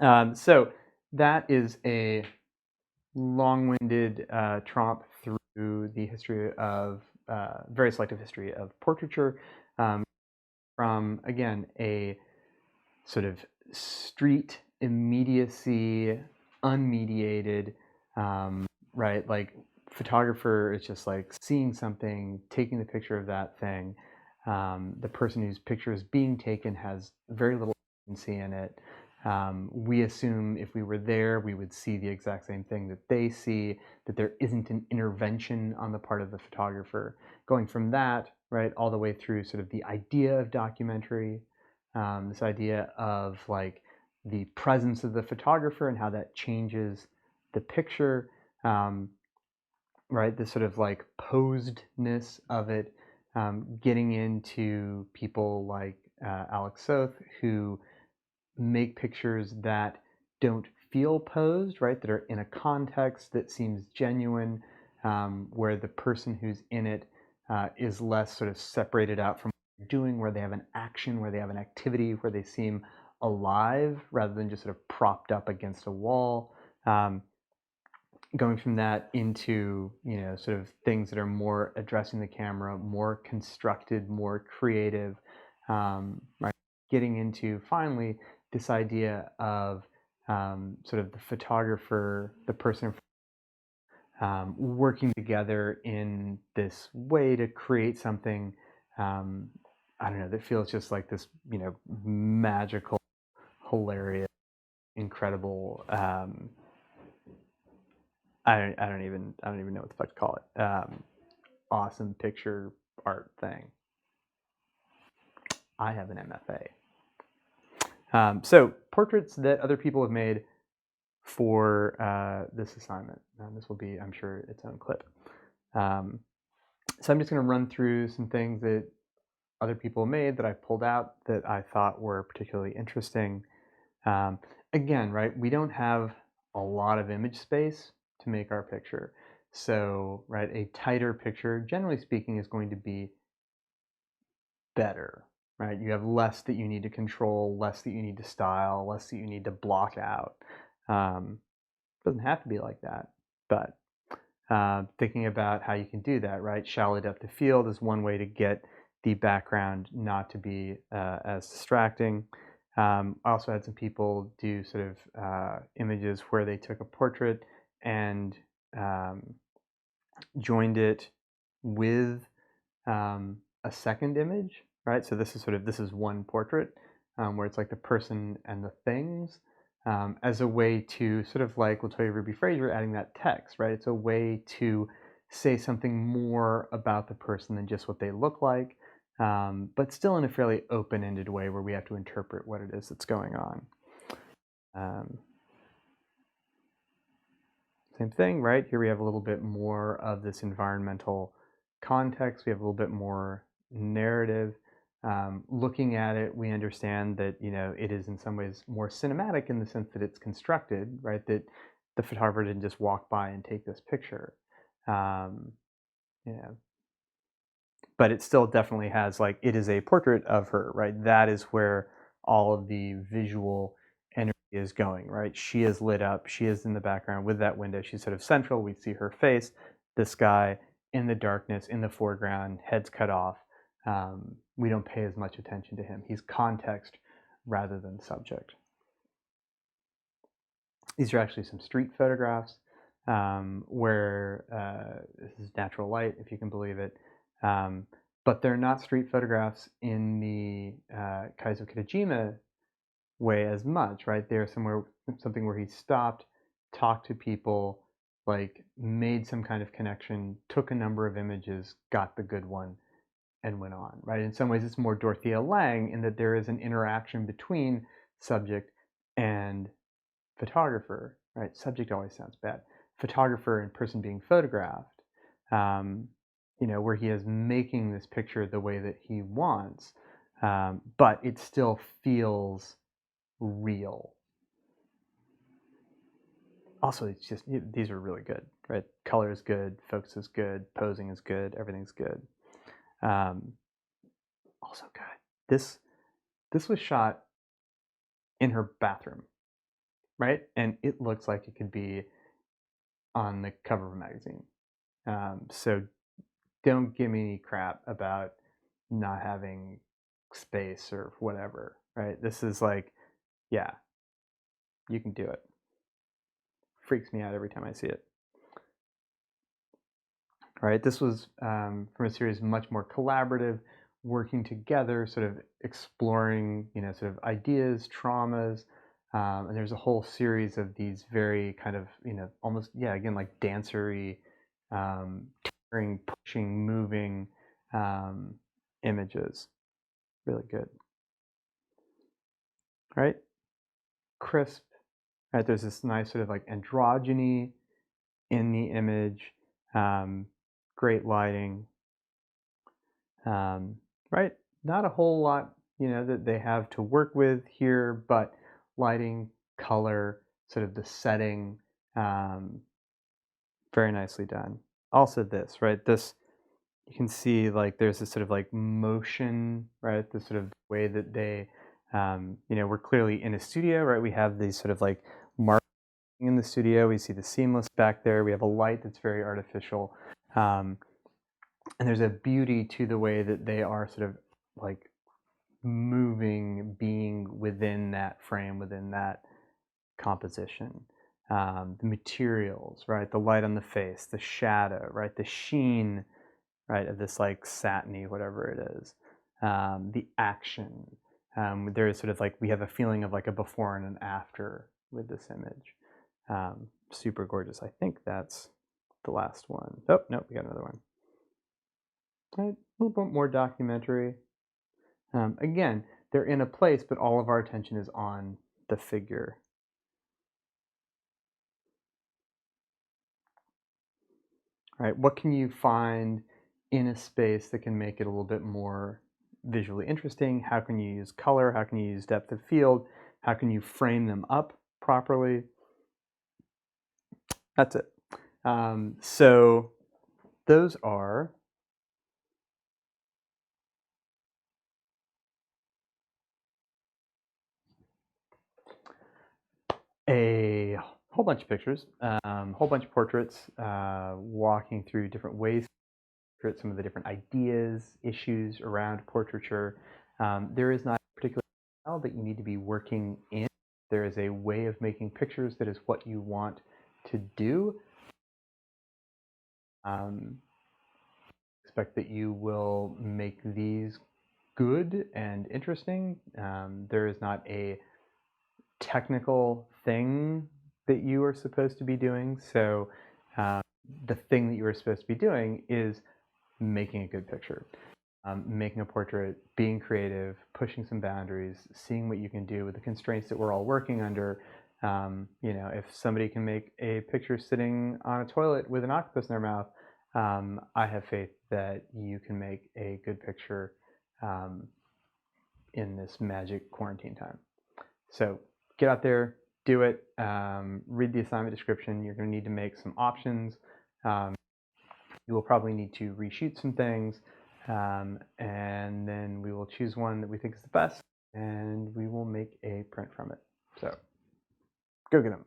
So that is a long-winded tromp through the history of very selective history of portraiture, from again a sort of street immediacy, unmediated, right? Like photographer is just like seeing something, taking the picture of that thing. The person whose picture is being taken has very little agency in it. We assume if we were there, we would see the exact same thing that they see, that there isn't an intervention on the part of the photographer. Going from that, right, all the way through sort of the idea of documentary, this idea of like the presence of the photographer and how that changes the picture, right? The sort of like posedness of it, getting into people like Alex Soth, who make pictures that don't feel posed, right? That are in a context that seems genuine, where the person who's in it is less sort of separated out from what they're doing, where they have an action, where they have an activity, where they seem alive rather than just sort of propped up against a wall. Going from that into, sort of things that are more addressing the camera, more constructed, more creative, right? Getting into finally this idea of sort of the photographer, the person working together in this way to create something, I don't know, that feels just like this, magical, hilarious, incredible. I don't even know what the fuck to call it. Awesome picture art thing. I have an MFA. So portraits that other people have made for this assignment. This will be, I'm sure, its own clip. So I'm just going to run through some things that other people made that I pulled out that I thought were particularly interesting. Again, right, we don't have a lot of image space to make our picture. So, right, a tighter picture, generally speaking, is going to be better, right? You have less that you need to control, less that you need to style, less that you need to block out. Doesn't have to be like that, but thinking about how you can do that, right? Shallow depth of field is one way to get the background not to be as distracting. I also had some people do sort of images where they took a portrait and joined it with a second image, right? So this is one portrait where it's like the person and the things, as a way to sort of like Latoya Ruby Fraser adding that text, right? It's a way to say something more about the person than just what they look like, but still in a fairly open-ended way where we have to interpret what it is that's going on. Same thing, right? Here we have a little bit more of this environmental context. We have a little bit more narrative. Looking at it, we understand that, it is in some ways more cinematic in the sense that it's constructed, right? That the photographer didn't just walk by and take this picture. But it still definitely has, like, it is a portrait of her, right? That is where all of the visual energy is going, right? She is lit up. She is in the background with that window. She's sort of central. We see her face, this guy in the darkness, in the foreground, head's cut off. We don't pay as much attention to him. He's context rather than subject. These are actually some street photographs where this is natural light, if you can believe it. But they're not street photographs in the Kaizo Kitajima way as much, right? They're something where he stopped, talked to people, like made some kind of connection, took a number of images, got the good one, and went on, right? In some ways, it's more Dorothea Lange in that there is an interaction between subject and photographer, right? Subject always sounds bad. Photographer and person being photographed, where he is making this picture the way that he wants, but it still feels real. Also, it's just, these are really good, right? Color is good, focus is good, posing is good, everything's good. Also good. This was shot in her bathroom. right? And it looks like it could be on the cover of a magazine. So don't give me any crap about not having space or whatever, right? This is like, yeah, you can do it. Freaks me out every time I see it. Right, this was from a series much more collaborative, working together, sort of exploring, sort of ideas, traumas, and there's a whole series of these very kind of, almost, yeah, again, like dancery, tearing, pushing, moving images. Really good. Right? Crisp. Right? There's this nice sort of like androgyny in the image. Great lighting. Right? Not a whole lot, that they have to work with here, but lighting, color, sort of the setting, very nicely done. Also this, right? This, you can see like there's this sort of like motion, right? The sort of way that they, we're clearly in a studio, right? We have these sort of like marking in the studio. We see the seamless back there. We have a light that's very artificial. And there's a beauty to the way that they are sort of like moving, being within that frame, within that composition. The materials, right? The light on the face, the shadow, right? The sheen, right, of this like satiny, whatever it is. The action. There's sort of like, we have a feeling of like a before and an after with this image. Super gorgeous. I think that's the last one. Oh, no, we got another one. Right, a little bit more documentary. Again, they're in a place, but all of our attention is on the figure. Right, what can you find in a space that can make it a little bit more visually interesting? How can you use color? How can you use depth of field? How can you frame them up properly? That's it. So those are a whole bunch of pictures, whole bunch of portraits, walking through different ways to create some of the different ideas, issues around portraiture. There is not a particular style that you need to be working in. There is a way of making pictures that is what you want to do. Expect that you will make these good and interesting. There is not a technical thing that you are supposed to be doing. So the thing that you are supposed to be doing is making a good picture, making a portrait, being creative, pushing some boundaries, seeing what you can do with the constraints that we're all working under. If somebody can make a picture sitting on a toilet with an octopus in their mouth, I have faith that you can make a good picture in this magic quarantine time. So get out there, do it, read the assignment description. You're going to need to make some options. You will probably need to reshoot some things, and then we will choose one that we think is the best, and we will make a print from it. So go get them.